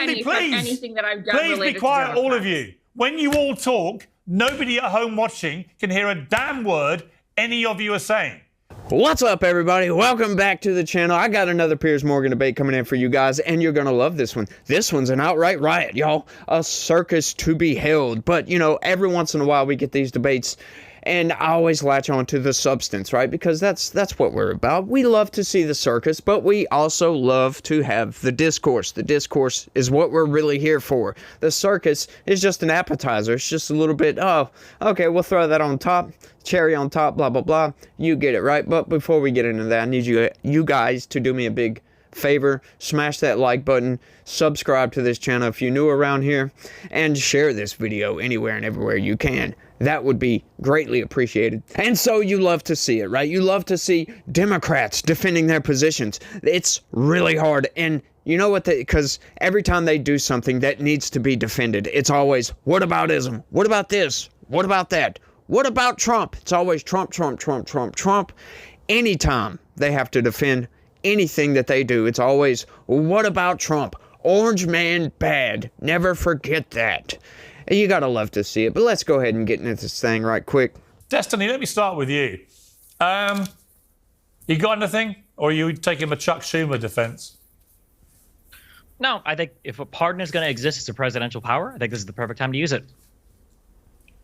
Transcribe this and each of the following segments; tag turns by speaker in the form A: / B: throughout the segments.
A: Stephanie,
B: please.
A: Anything that I've done
B: Please be quiet, all of you. When you all talk, nobody at home watching can hear a damn word any of you are saying.
C: What's up, everybody? Welcome back to the channel. I got another Piers Morgan debate coming in for you guys, and you're gonna love this one. This one's an outright riot, y'all. A circus to be held. But, you know, every once in a while we get these debates, and I always latch on to the substance, right? Because that's what we're about. We love to see the circus, but we also love to have the discourse. The discourse is what we're really here for. The circus is just an appetizer. It's just a little bit, oh, okay, we'll throw that on top. Cherry on top, blah, blah, blah. You get it, right? But before we get into that, I need you guys to do me a big favor. Smash that like button. Subscribe to this channel if you're new around here. And share this video anywhere and everywhere you can. That would be greatly appreciated. And so you love to see it, right? You love to see Democrats defending their positions. It's really hard. And you know what? Because every time they do something that needs to be defended, it's always, what aboutism? What about this? What about that? What about Trump? It's always Trump, Trump, Trump, Trump, Trump. Anytime they have to defend anything that they do, it's always, what about Trump? Orange man bad. Never forget that. You gotta love to see it. But let's go ahead and get into this thing right quick.
B: Destiny, let me start with you. You got anything? Or are you taking a Chuck Schumer defense?
D: No, I think if a pardon is going to exist as a presidential power, I think this is the perfect time to use it.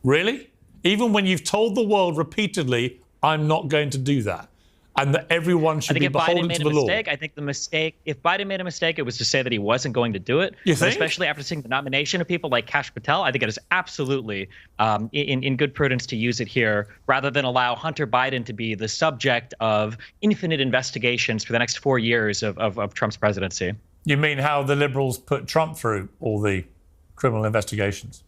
B: Really? Even when you've told the world repeatedly, I'm not going to do that, and that everyone should be beholden to the law.
D: I think the mistake, if Biden made a mistake, it was to say that he wasn't going to do it.
B: You think?
D: Especially after seeing the nomination of people like Kash Patel, I think it is absolutely in good prudence to use it here rather than allow Hunter Biden to be the subject of infinite investigations for the next 4 years of Trump's presidency.
B: You mean how the liberals put Trump through all the criminal investigations?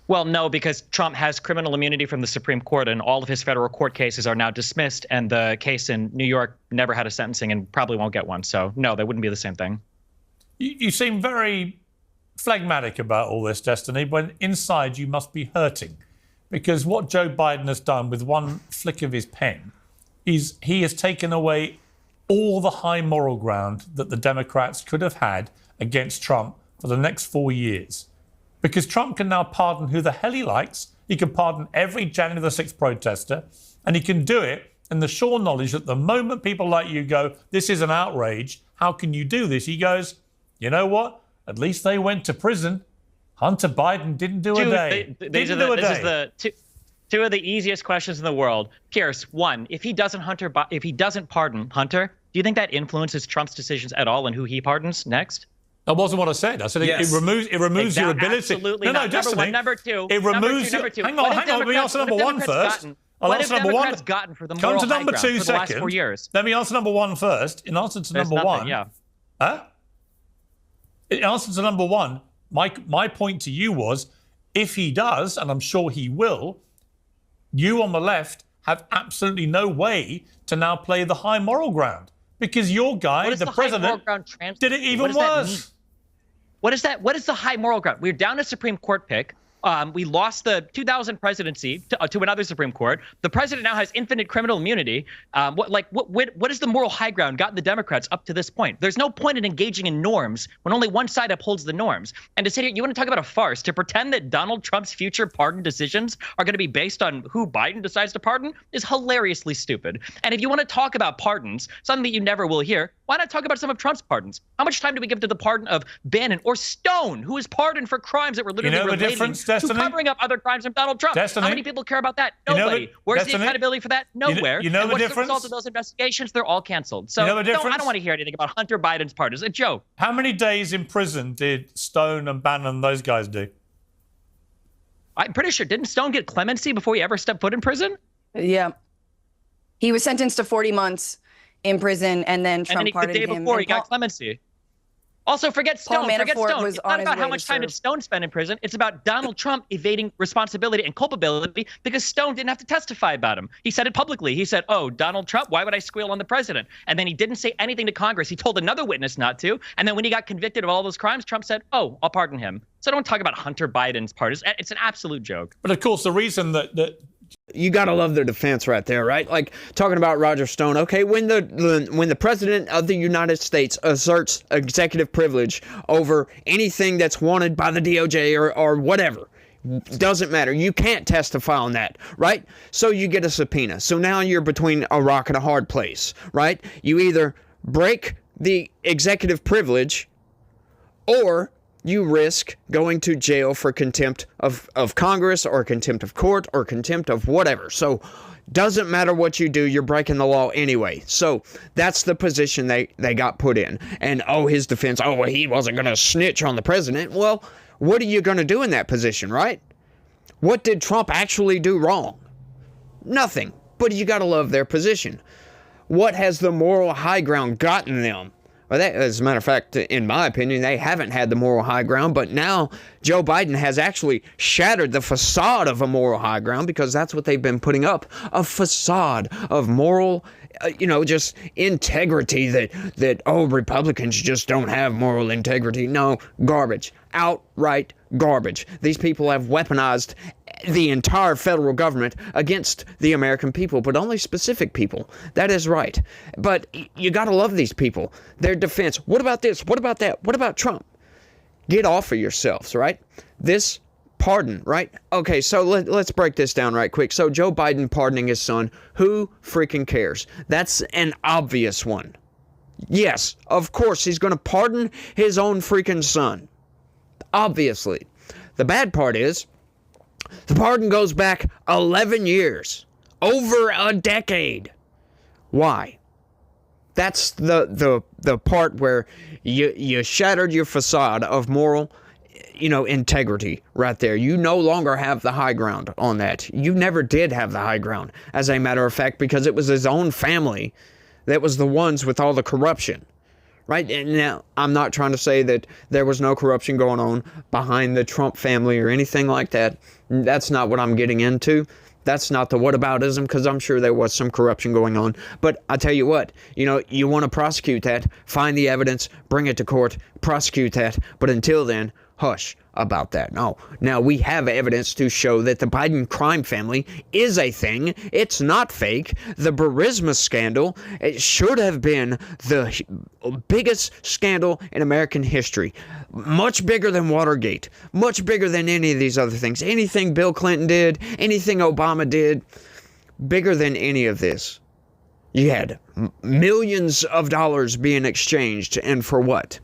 D: Well, no, because Trump has criminal immunity from the Supreme Court, and all of his federal court cases are now dismissed, and the case in New York never had a sentencing and probably won't get one. So, no, that wouldn't be the same thing.
B: You seem very phlegmatic about all this, Destiny, when inside you must be hurting. Because what Joe Biden has done with one flick of his pen is he has taken away all the high moral ground that the Democrats could have had against Trump for the next 4 years. Because Trump can now pardon who the hell he likes. He can pardon every January the 6th protester. And he can do it in the sure knowledge that the moment people like you go, this is an outrage, how can you do this? He goes, you know what? At least they went to prison. Hunter Biden didn't do a day. This is
D: the two of the easiest questions in the world. Pierce, one, if he doesn't pardon Hunter, do you think that influences Trump's decisions at all and who he pardons next?
B: That wasn't what I said. I said yes. it removes your ability.
D: Absolutely
B: no, Destiny.
D: Number two.
B: It removes.
D: Number two.
B: Hang on. Let me answer number one first. I'll answer number one.
D: Gotten for the
B: Come to number two
D: for the last 4 years.
B: Let me answer number one first. In answer to number one.
D: Yeah.
B: Huh? In answer to number one, my point to you was, if he does, and I'm sure he will, you on the left have absolutely no way to now play the high moral ground. Because your guy, the president, did it even worse.
D: What is that? What is the high moral ground? We're down a Supreme Court pick. We lost the 2000 presidency to another Supreme Court. The president now has infinite criminal immunity. What is the moral high ground gotten the Democrats up to this point? There's no point in engaging in norms when only one side upholds the norms. And to sit here, you want to talk about a farce, to pretend that Donald Trump's future pardon decisions are going to be based on who Biden decides to pardon is hilariously stupid. And if you want to talk about pardons, something that you never will hear, why not talk about some of Trump's pardons? How much time do we give to the pardon of Bannon or Stone, who was pardoned for crimes that were literally related to covering up other crimes from Donald Trump?
B: Destiny.
D: How many people care about that? Nobody. Where's the accountability for that? Nowhere.
B: You know
D: and
B: the
D: what's
B: difference?
D: the result of those investigations? They're all canceled. So
B: you know the difference?
D: I don't want to hear anything about Hunter Biden's pardon. It's a joke.
B: How many days in prison did Stone and Bannon and those guys do?
D: I'm pretty sure. Didn't Stone get clemency before he ever stepped foot in prison?
E: Yeah. He was sentenced to 40 months in prison, and then Trump pardoned him.
D: The day before, he got clemency. Also, forget Stone. Forget Stone.
E: Was
D: it's not about how much time did Stone spend in prison. It's about Donald Trump evading responsibility and culpability because Stone didn't have to testify about him. He said it publicly. He said, oh, Donald Trump, why would I squeal on the president? And then he didn't say anything to Congress. He told another witness not to. And then when he got convicted of all those crimes, Trump said, oh, I'll pardon him. So don't talk about Hunter Biden's pardon. It's an absolute joke.
B: But of course, the reason that
C: You gotta love the defense right there, right? Like talking about Roger Stone. Okay, when the president of the United States asserts executive privilege over anything that's wanted by the DOJ or whatever, doesn't matter. You can't testify on that, right? So you get a subpoena. So now you're between a rock and a hard place, right? You either break the executive privilege or you risk going to jail for contempt of Congress or contempt of court or contempt of whatever. So doesn't matter what you do, you're breaking the law anyway. So that's the position they got put in. And his defense, well, he wasn't going to snitch on the president. Well, what are you going to do in that position, right? What did Trump actually do wrong? Nothing. But you got to love their position. What has the moral high ground gotten them? Well, as a matter of fact, in my opinion, they haven't had the moral high ground, but now Joe Biden has actually shattered the facade of a moral high ground because that's what they've been putting up, a facade of moral, just integrity that Republicans just don't have moral integrity. No, garbage. Outright garbage. These people have weaponized the entire federal government against the American people, but only specific people. That is right. But you got to love these people. Their defense. What about this? What about that? What about Trump? Get off of yourselves, right? This pardon, right? Okay, so let's break this down right quick. So Joe Biden pardoning his son. Who freaking cares? That's an obvious one. Yes, of course, he's going to pardon his own freaking son. Obviously. The bad part is, the pardon goes back 11 years. Over a decade. Why? That's the part where you shattered your facade of moral, integrity right there. You no longer have the high ground on that. You never did have the high ground, as a matter of fact, because it was his own family that was the ones with all the corruption. Right? And now, I'm not trying to say that there was no corruption going on behind the Trump family or anything like that. That's not what I'm getting into. That's not the whataboutism, because I'm sure there was some corruption going on. But I tell you what, you want to prosecute that, find the evidence, bring it to court, prosecute that. But until then, hush about that. No. Now, we have evidence to show that the Biden crime family is a thing. It's not fake. The Burisma scandal, it should have been the biggest scandal in American history. Much bigger than Watergate. Much bigger than any of these other things. Anything Bill Clinton did, anything Obama did, bigger than any of this. You had millions of dollars being exchanged, and for what?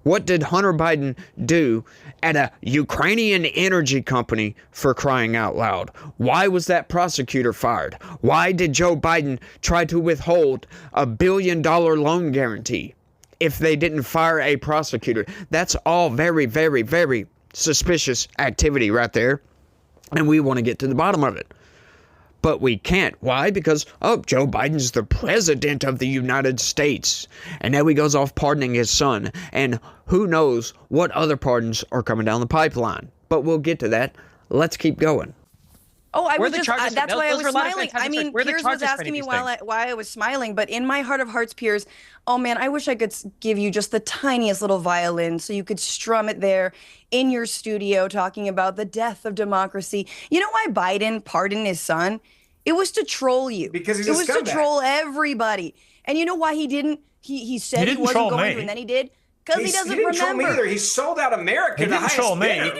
C: What did Hunter Biden do at a Ukrainian energy company, for crying out loud? Why was that prosecutor fired? Why did Joe Biden try to withhold a $1 billion loan guarantee if they didn't fire a prosecutor? That's all very, very, very suspicious activity right there. And we want to get to the bottom of it. But we can't. Why? Because, Joe Biden's the president of the United States. And now he goes off pardoning his son. And who knows what other pardons are coming down the pipeline. But we'll get to that. Let's keep going.
E: I was just, that's why I was smiling. I mean, Piers was asking me why I was smiling, but in my heart of hearts, Piers, man, I wish I could give you just the tiniest little violin so you could strum it there in your studio talking about the death of democracy. You know why Biden pardoned his son? It was to troll you.
A: Because he's a scumbag.
E: It was to troll everybody. And you know why he didn't? He said he wasn't going to, and then he did. Because he doesn't remember. He didn't troll me either.
A: He sold out America.
B: He didn't troll me.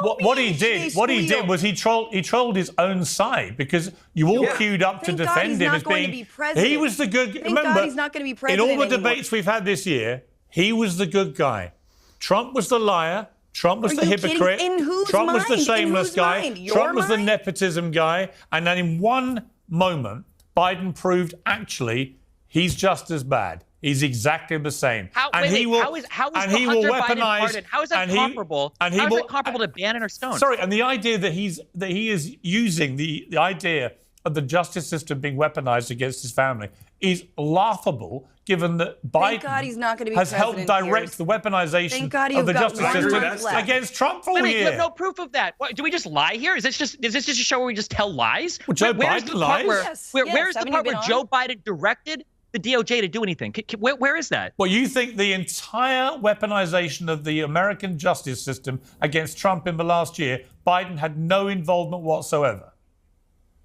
B: What he did was he trolled his own side, because you all queued up to defend him as being. He was the good. Remember,
E: he's not going to be president
B: in all the debates we've had this year, he was the good guy. Trump was the liar. Trump was the hypocrite. Trump was the shameless guy. Trump was the nepotism guy. And then in one moment, Biden proved actually he's just as bad. He's exactly the same.
D: How is the Hunter Biden pardon? How is that comparable? How is that comparable to Bannon or Stone?
B: Sorry, and the idea that he is using the idea of the justice system being weaponized against his family is laughable, given that Biden has helped direct the weaponization of the justice system against Trump for a year.
D: We have no proof of that. What, do we just lie here? Is this just a show where we just tell lies?
B: Well, Joe Biden lies.
D: Where's the part where Joe Biden directed the DOJ to do anything? Where is that?
B: Well, you think the entire weaponization of the American justice system against Trump in the last year, Biden had no involvement whatsoever?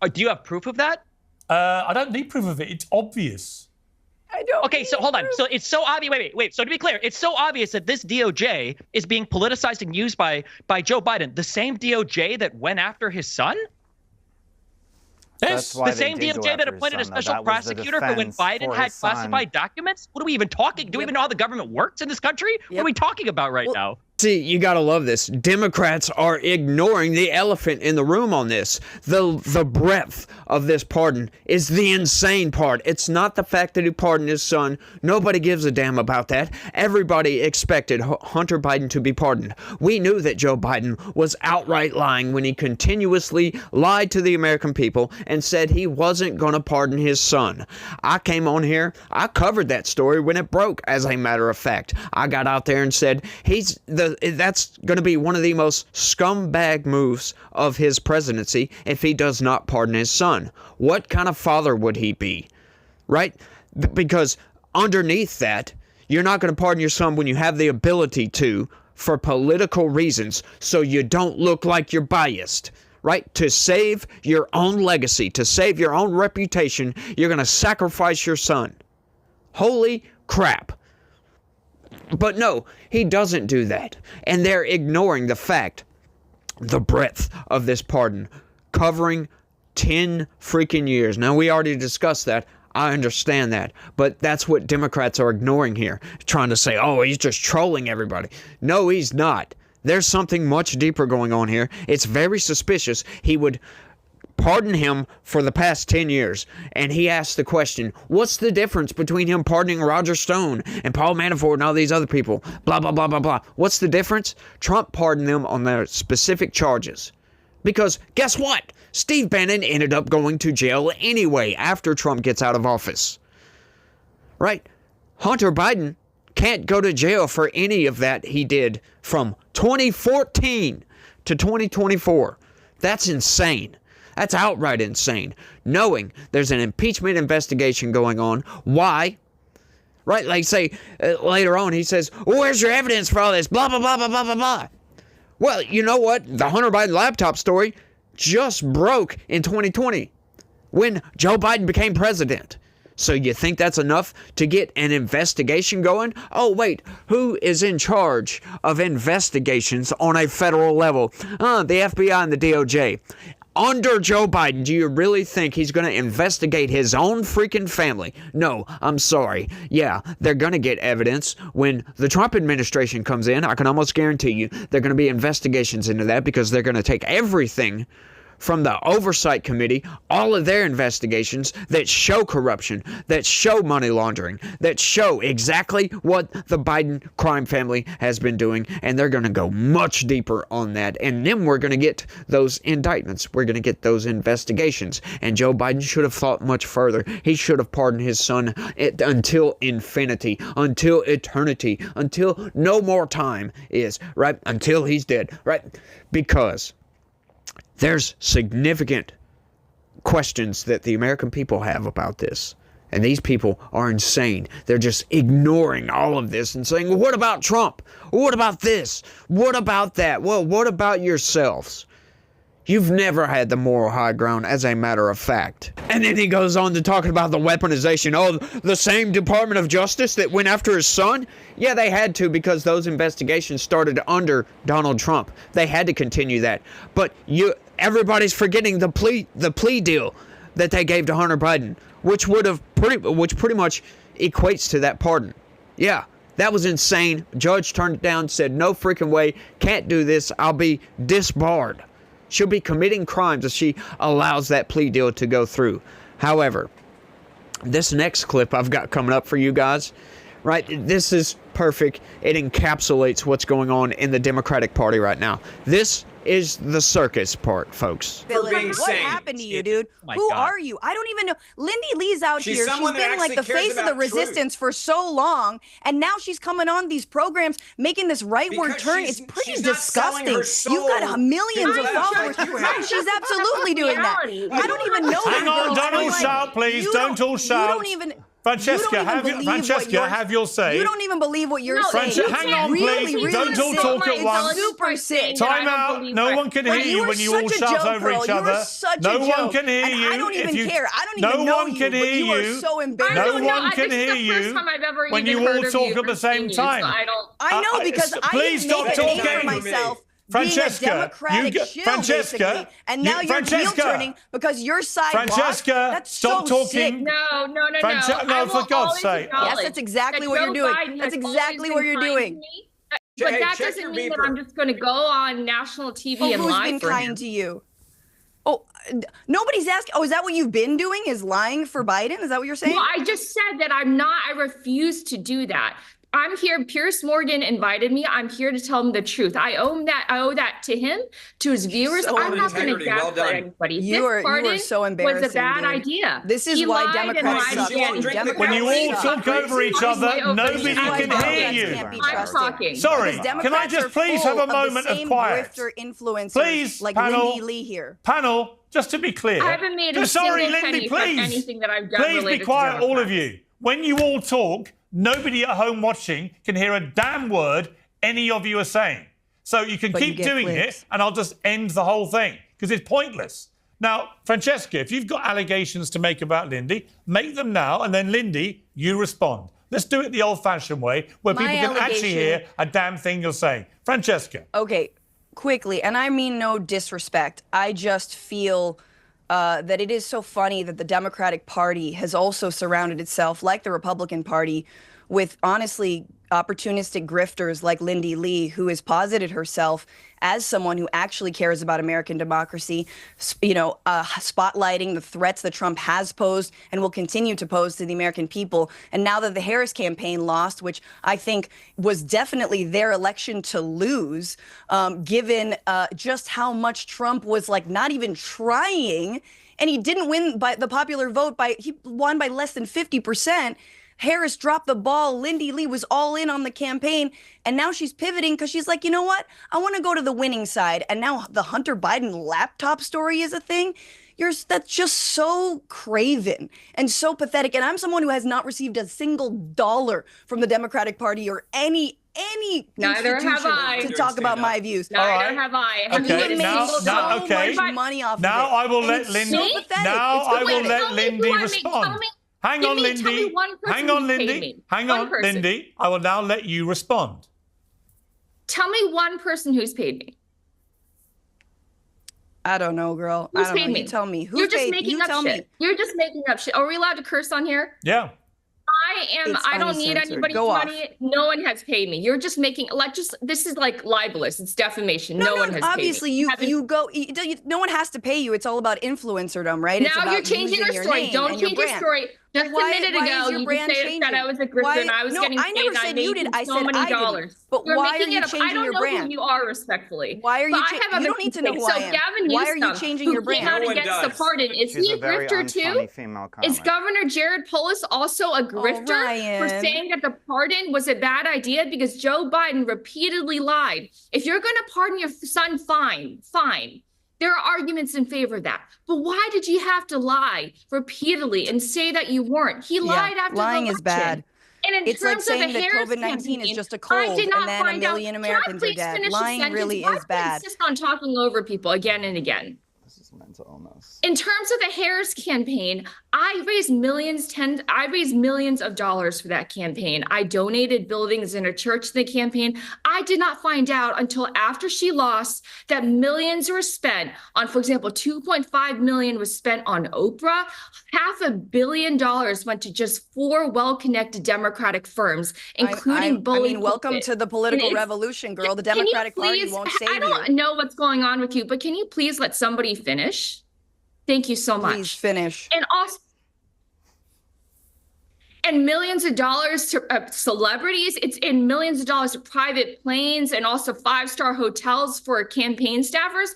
D: Do you have proof of that?
B: I don't need proof of it. It's obvious.
E: I don't.
D: Okay, so hold on. So it's so obvious. Wait. So to be clear, it's so obvious that this DOJ is being politicized and used by Joe Biden, the same DOJ that went after his son.
B: Yes,
D: the same DOJ that appointed a special prosecutor for when Biden had classified documents. What are we even talking? Do we even know how the government works in this country? What are we talking about right now?
C: See, you gotta love this. Democrats are ignoring the elephant in the room on this. The breadth of this pardon is the insane part. It's not the fact that he pardoned his son. Nobody gives a damn about that. Everybody expected Hunter Biden to be pardoned. We knew that Joe Biden was outright lying when he continuously lied to the American people and said he wasn't gonna pardon his son. I came on here, I covered that story when it broke, as a matter of fact. I got out there and said that's going to be one of the most scumbag moves of his presidency if he does not pardon his son. What kind of father would he be? Right? Because underneath that, you're not going to pardon your son when you have the ability to, for political reasons, so you don't look like you're biased. Right? To save your own legacy, to save your own reputation, you're going to sacrifice your son. Holy crap. But no, he doesn't do that. And they're ignoring the fact, the breadth of this pardon, covering 10 freaking years. Now, we already discussed that. I understand that. But that's what Democrats are ignoring here. Trying to say, oh, he's just trolling everybody. No, he's not. There's something much deeper going on here. It's very suspicious. He would pardon him for the past 10 years. And he asked the question, what's the difference between him pardoning Roger Stone and Paul Manafort and all these other people? Blah, blah, blah, blah, blah. What's the difference? Trump pardoned them on their specific charges. Because guess what? Steve Bannon ended up going to jail anyway after Trump gets out of office. Right? Hunter Biden can't go to jail for any of that he did from 2014 to 2024. That's insane. That's outright insane. Knowing there's an impeachment investigation going on. Why? Right? Like say later on he says, well, where's your evidence for all this? Blah, blah, blah, blah, blah, blah, blah. Well, you know what? The Hunter Biden laptop story just broke in 2020 when Joe Biden became president. So you think that's enough to get an investigation going? Oh, wait, who is in charge of investigations on a federal level? The FBI and the DOJ. Under Joe Biden, do you really think he's going to investigate his own freaking family? No, I'm sorry. Yeah, they're going to get evidence when the Trump administration comes in. I can almost guarantee you there are going to be investigations into that because they're going to take everything from the Oversight Committee, all of their investigations that show corruption, that show money laundering, that show exactly what the Biden crime family has been doing, and they're going to go much deeper on that. And then we're going to get those indictments. We're going to get those investigations. And Joe Biden should have thought much further. He should have pardoned his son until infinity, until eternity, until no more time is, right? Until he's dead, right? Because there's significant questions that the American people have about this. And these people are insane. They're just ignoring all of this and saying, well, what about Trump? What about this? What about that? Well, what about yourselves? You've never had the moral high ground, as a matter of fact. And then he goes on to talk about the weaponization. Oh, the same Department of Justice that went after his son? Yeah, they had to because those investigations started under Donald Trump. They had to continue that. But everybody's forgetting the plea deal that they gave to Hunter Biden, which pretty much equates to that pardon. Yeah, that was insane. Judge turned it down, said no freaking way, can't do this. I'll be disbarred. She'll be committing crimes if she allows that plea deal to go through. However, this next clip I've got coming up for you guys, right? This is perfect. It encapsulates what's going on in the Democratic Party right now. This is the circus part, folks.
E: What happened to you, dude? Who are you? I don't even know. Lindy Lee's out here. She's been like the face of the resistance for so long, and now she's coming on these programs making this rightward turn. It's pretty disgusting. You've got millions of followers. She's absolutely doing that. I don't even know.
B: Hang on, don't all shout, please. Don't all shout. Francesca, have your say.
E: You don't even believe what you're saying.
B: Hang on, please. Don't all talk at once.
E: Super sick.
B: Time out. No one can hear you when you all shout over each other. No one can hear you.
E: I don't even care. I don't even know you.
B: No one can hear you.
E: You are so embarrassing.
B: No one can hear you when you all talk at the same time.
E: I know, because I didn't make a name for myself.
B: Francesca,
E: Francesca, and now you're heel turning because your side.
B: Francesca,
E: that's
B: stop
E: so
B: talking.
E: Sick.
B: No, for God's sake.
E: Yes, that's exactly what you're doing. That's exactly what you're doing.
A: But that doesn't mean that I'm just going to go on national TV and lie.
E: Who's been kind to you? Oh, nobody's asking. Oh, is that what you've been doing? Is lying for Biden? Is that what you're saying?
A: Well, I just said that I'm not. I refuse to do that. I'm here. Piers Morgan invited me. I'm here to tell him the truth. I owe that to him, to his viewers. I'm not going to gaslight anybody.
E: You are so embarrassing.
A: Was a bad idea.
E: This is why Democrats suck.
B: When you all talk over each other, nobody can hear you.
A: I'm talking.
B: Sorry, can I just please have a moment of quiet? Please,
E: like
B: panel.
E: Lindy Lee here.
B: Panel, just to be clear.
A: I haven't made a single penny from anything that I've done.
B: Please be quiet, all of you. When you all talk, nobody at home watching can hear a damn word any of you are saying. So you can keep doing it, and I'll just end the whole thing, because it's pointless. Now, Francesca, if you've got allegations to make about Lindy, make them now, and then Lindy, you respond. Let's do it the old-fashioned way, where people can actually hear a damn thing you're saying. Francesca.
E: Okay, quickly, and I mean no disrespect. I just feel that it is so funny that the Democratic Party has also surrounded itself, like the Republican Party, with honestly opportunistic grifters like Lindy Lee, who has posited herself as someone who actually cares about American democracy, spotlighting the threats that Trump has posed and will continue to pose to the American people. And now that the Harris campaign lost, which I think was definitely their election to lose, given just how much Trump was like not even trying, and he didn't win by the popular vote he won by less than 50%. Harris dropped the ball. Lindy Lee was all in on the campaign, and now she's pivoting because she's like, you know what? I want to go to the winning side. And now the Hunter Biden laptop story is a thing. That's just so craven and so pathetic. And I'm someone who has not received a single dollar from the Democratic Party or any
A: Neither have I.
E: to talk about my views.
A: Neither have I.
B: Okay,
E: much money off
B: now
E: of it.
B: I will let Lindy. Now I will let Lindy respond. Hang on, Lindy. Hang on, Lindy. Hang on, Lindy. I will now let you respond.
A: Tell me one person who's paid me.
E: I don't know, girl.
A: Who's
E: I don't
A: paid
E: know.
A: me?
E: You tell me.
A: You're just making up shit. You're just making up shit. Are we allowed to curse on here?
B: Yeah.
A: I don't need anybody's money. No one has paid me. You're just making this is like libelous. It's defamation. No one has
E: obviously
A: paid me.
E: No one has to pay you. It's all about influencerdom, right?
A: Now you're changing your story. Don't change your story. Just a minute ago, you said I was a grifter and I was getting paid. I never said you did. I said I didn't.
E: But why are you changing your brand?
A: I don't know who you are, respectfully.
E: Why are you? You don't need to know who I am. Why are you changing your brand?
A: Who came out against the pardon? Is he a grifter too? Is Governor Jared Polis also a grifter for saying that the pardon was a bad idea because Joe Biden repeatedly lied? If you're going to pardon your son, fine. There are arguments in favor of that. But why did you have to lie repeatedly and say that you weren't? He lied after the election.
E: Lying is bad.
A: And
E: it's like saying that COVID-19 is just a cold and then a million Americans are dead. Lying really is bad.
A: I insist on talking over people again and again.
C: This is mental illness.
A: In terms of the Harris campaign, I raised millions of dollars for that campaign. I donated buildings in a church to the campaign. I did not find out until after she lost that millions were spent on, for example, $2.5 million was spent on Oprah. $500 million went to just 4 well-connected Democratic firms, including Bully.
E: Welcome to the political revolution, girl. The Democratic Party won't save you.
A: I don't know what's going on with you, but can you please let somebody finish? Thank you so much.
E: Please finish.
A: And also, and millions of dollars to celebrities. It's in millions of dollars to private planes and also 5-star hotels for campaign staffers.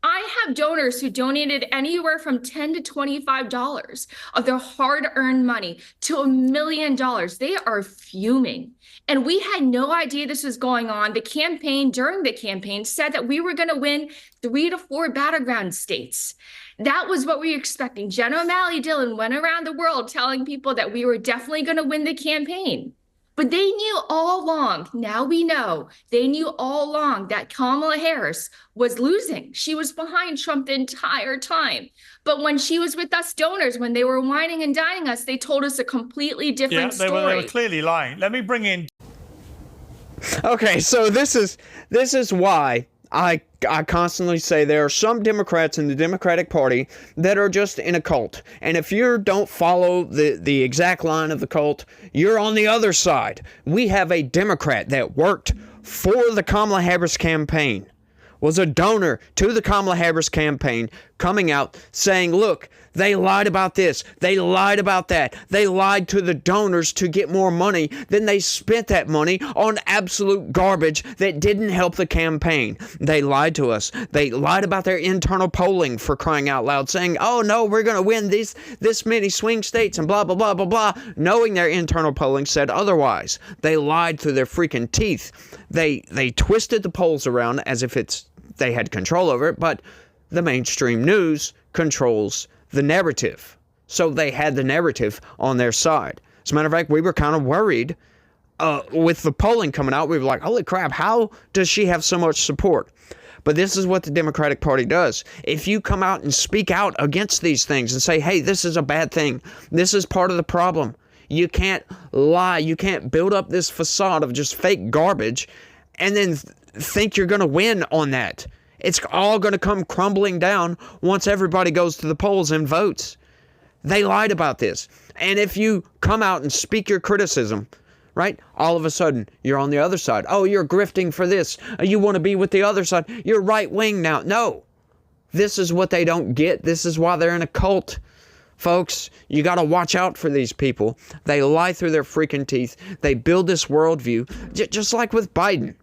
A: I have donors who donated anywhere from $10 to $25 of their hard-earned money to $1 million. They are fuming. And we had no idea this was going on. The campaign, during the campaign, said that we were going to win 3 to 4 battleground states. That was what we were expecting. Jen O'Malley Dillon went around the world telling people that we were definitely going to win the campaign. But they knew all along, now we know, they knew all along that Kamala Harris was losing. She was behind Trump the entire time. But when she was with us donors, when they were whining and dining us, they told us a completely different story.
B: They were clearly lying. Let me bring in...
C: Okay, so this is why I constantly say there are some Democrats in the Democratic Party that are just in a cult. And if you don't follow the exact line of the cult, you're on the other side. We have a Democrat that worked for the Kamala Harris campaign, was a donor to the Kamala Harris campaign, coming out saying, look, they lied about this. They lied about that. They lied to the donors to get more money. Then they spent that money on absolute garbage that didn't help the campaign. They lied to us. They lied about their internal polling, for crying out loud, saying, oh no, we're going to win this many swing states and blah, blah, blah, blah, blah, knowing their internal polling said otherwise. They lied through their freaking teeth. They twisted the polls around as if they had control over it, but the mainstream news controls the narrative. So they had the narrative on their side. As a matter of fact, we were kind of worried with the polling coming out. We were like, holy crap, how does she have so much support? But this is what the Democratic Party does. If you come out and speak out against these things and say, hey, this is a bad thing, this is part of the problem, you can't lie, you can't build up this facade of just fake garbage and then think you're going to win on that. It's all going to come crumbling down once everybody goes to the polls and votes. They lied about this. And if you come out and speak your criticism, right, all of a sudden you're on the other side. Oh, you're grifting for this. You want to be with the other side. You're right wing now. No, this is what they don't get. This is why they're in a cult. Folks, you got to watch out for these people. They lie through their freaking teeth. They build this worldview, just like with Biden,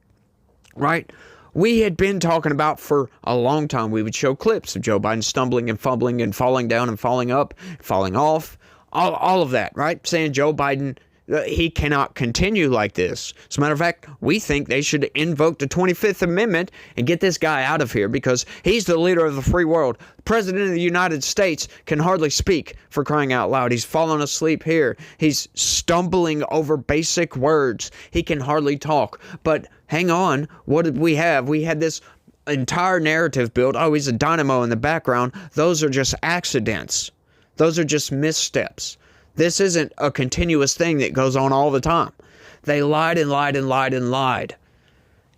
C: right? We had been talking about for a long time. We would show clips of Joe Biden stumbling and fumbling and falling down and falling up, falling off, all of that, right? Saying Joe Biden, he cannot continue like this. As a matter of fact, we think they should invoke the 25th Amendment and get this guy out of here because he's the leader of the free world. The President of the United States can hardly speak, for crying out loud. He's fallen asleep here. He's stumbling over basic words. He can hardly talk. But hang on, what did we have? We had this entire narrative built. Oh, he's a dynamo in the background. Those are just accidents. Those are just missteps. This isn't a continuous thing that goes on all the time. They lied and lied and lied and lied.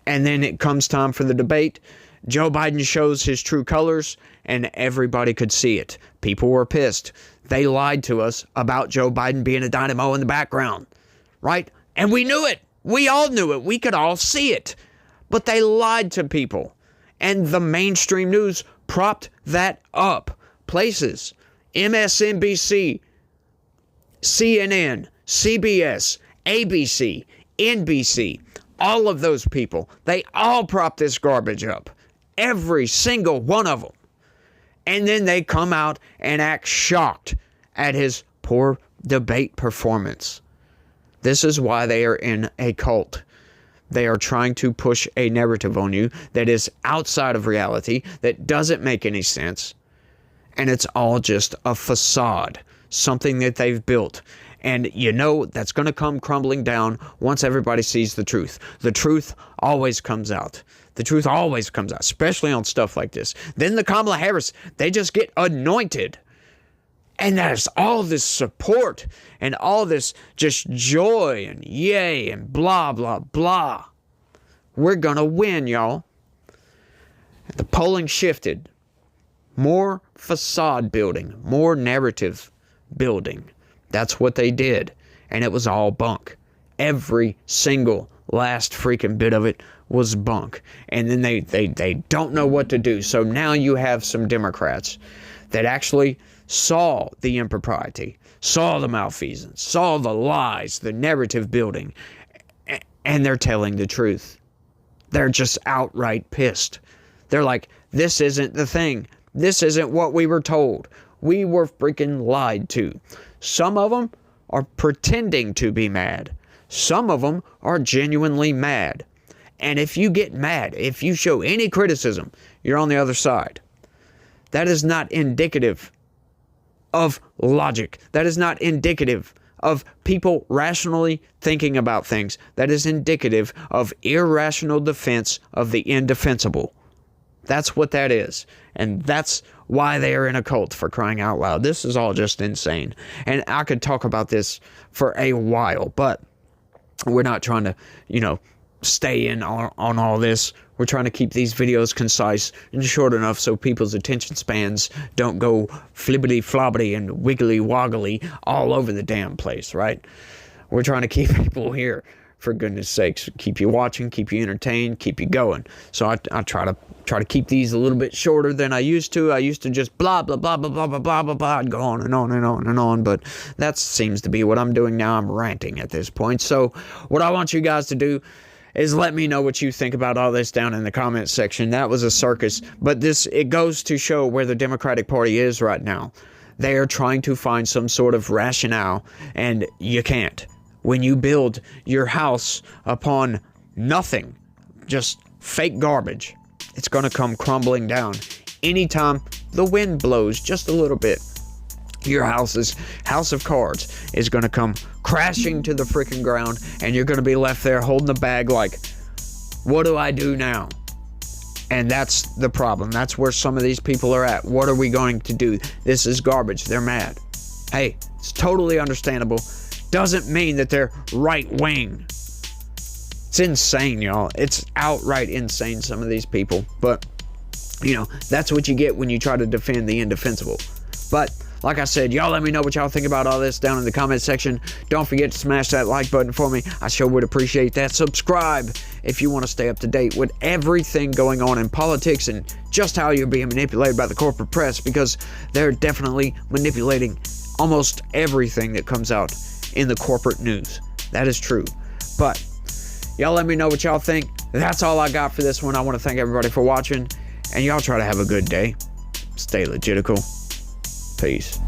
C: And then it comes time for the debate. Joe Biden shows his true colors, and everybody could see it. People were pissed. They lied to us about Joe Biden being a dynamo in the background, right? And we knew it. We all knew it. We could all see it. But they lied to people. And the mainstream news propped that up. Places, MSNBC, CNN, CBS, ABC, NBC, all of those people, they all prop this garbage up. Every single one of them. And then they come out and act shocked at his poor debate performance. This is why they are in a cult. They are trying to push a narrative on you that is outside of reality, that doesn't make any sense. And it's all just a facade. Something that they've built. And you know that's going to come crumbling down once everybody sees the truth. The truth always comes out. The truth always comes out, especially on stuff like this. Then the Kamala Harris, they just get anointed. And there's all this support and all this just joy and yay and blah, blah, blah. We're going to win, y'all. The polling shifted. More facade building, more narrative building. That's what they did. And it was all bunk. Every single last freaking bit of it was bunk. And then they don't know what to do. So now you have some Democrats that actually saw the impropriety, saw the malfeasance, saw the lies, the narrative building, and they're telling the truth. They're just outright pissed. They're like, this isn't the thing. This isn't what we were told. We were freaking lied to. Some of them are pretending to be mad. Some of them are genuinely mad. And if you get mad, if you show any criticism, you're on the other side. That is not indicative of logic. That is not indicative of people rationally thinking about things. That is indicative of irrational defense of the indefensible. That's what that is. And that's why they are in a cult, for crying out loud. This is all just insane. And I could talk about this for a while, but we're not trying to, stay in on all this. We're trying to keep these videos concise and short enough so people's attention spans don't go flibbity flobbity and wiggly woggly all over the damn place, right? We're trying to keep people here, for goodness sakes. Keep you watching, keep you entertained, keep you going. So I try to keep these a little bit shorter than I used to. I used to just blah blah blah blah blah blah blah blah blah and go on and on and on and on, but that seems to be what I'm doing now. I'm ranting at this point. So what I want you guys to do is let me know what you think about all this down in the comments section. That was a circus, but it goes to show where the Democratic Party is right now. They are trying to find some sort of rationale, and you can't. When you build your house upon nothing, just fake garbage, it's going to come crumbling down anytime the wind blows just a little bit. Your house of cards is going to come crashing to the freaking ground, and you're going to be left there holding the bag like, what do I do now? And that's the problem. That's where some of these people are at. What are we going to do? This is garbage. They're mad. Hey, it's totally understandable. Doesn't mean that they're right wing. It's insane, y'all. It's outright insane, some of these people. But, that's what you get when you try to defend the indefensible. But like I said, y'all let me know what y'all think about all this down in the comment section. Don't forget to smash that like button for me. I sure would appreciate that. Subscribe if you want to stay up to date with everything going on in politics and just how you're being manipulated by the corporate press, because they're definitely manipulating almost everything that comes out in the corporate news. That is true. But y'all let me know what y'all think. That's all I got for this one. I want to thank everybody for watching, and y'all try to have a good day. Stay legitical. Peace.